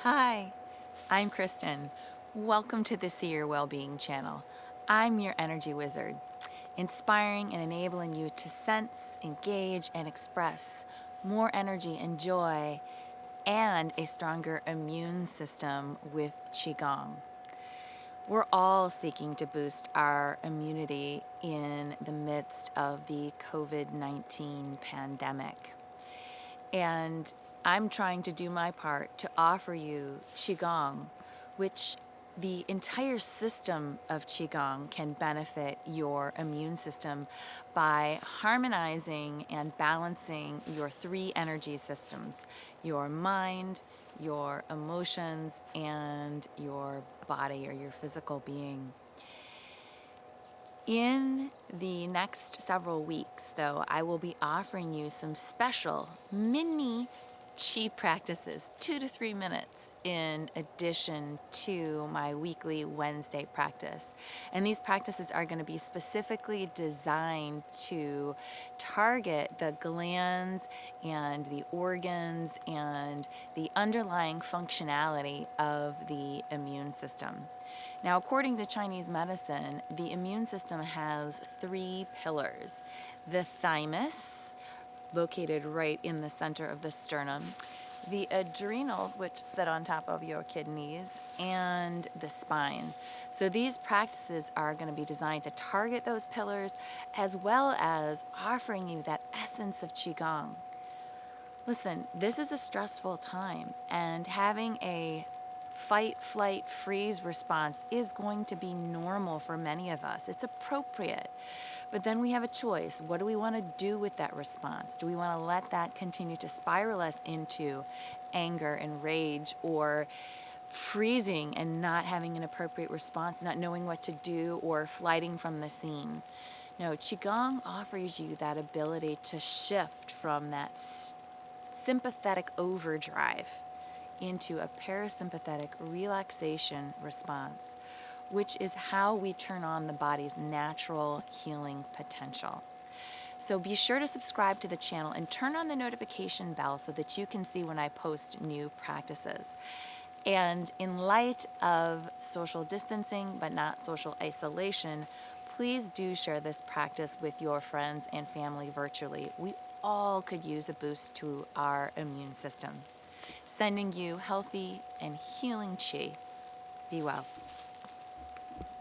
Hi, I'm Kristen. Welcome to the See Your Wellbeing channel. I'm your energy wizard, inspiring and enabling you to sense, engage, and express more energy and joy and a stronger immune system with Qigong. We're all seeking to boost our immunity in the midst of the COVID-19 pandemic. And I'm trying to do my part to offer you Qigong, which the entire system of Qigong can benefit your immune system by harmonizing and balancing your three energy systems: your mind, your emotions, and your body or your physical being. In the next several weeks, though, I will be offering you some special mini chi practices, 2 to 3 minutes, in addition to my weekly Wednesday practice. And these practices are going to be specifically designed to target the glands and the organs and the underlying functionality of the immune system. Now, according to Chinese medicine, the immune system has three pillars: the thymus, located right in the center of the sternum, the adrenals, which sit on top of your kidneys, and the spine. So these practices are going to be designed to target those pillars as well as offering you that essence of Qigong. Listen, this is a stressful time, and having a fight, flight, freeze response is going to be normal for many of us. It's appropriate. But then we have a choice. What do we want to do with that response? Do we want to let that continue to spiral us into anger and rage, or freezing and not having an appropriate response, not knowing what to do, or flighting from the scene? No, Qigong offers you that ability to shift from that sympathetic overdrive into a parasympathetic relaxation response, which is how we turn on the body's natural healing potential. So be sure to subscribe to the channel and turn on the notification bell so that you can see when I post new practices. And in light of social distancing but not social isolation, please do share this practice with your friends and family virtually. We all could use a boost to our immune system. Sending you healthy and healing chi. Be well.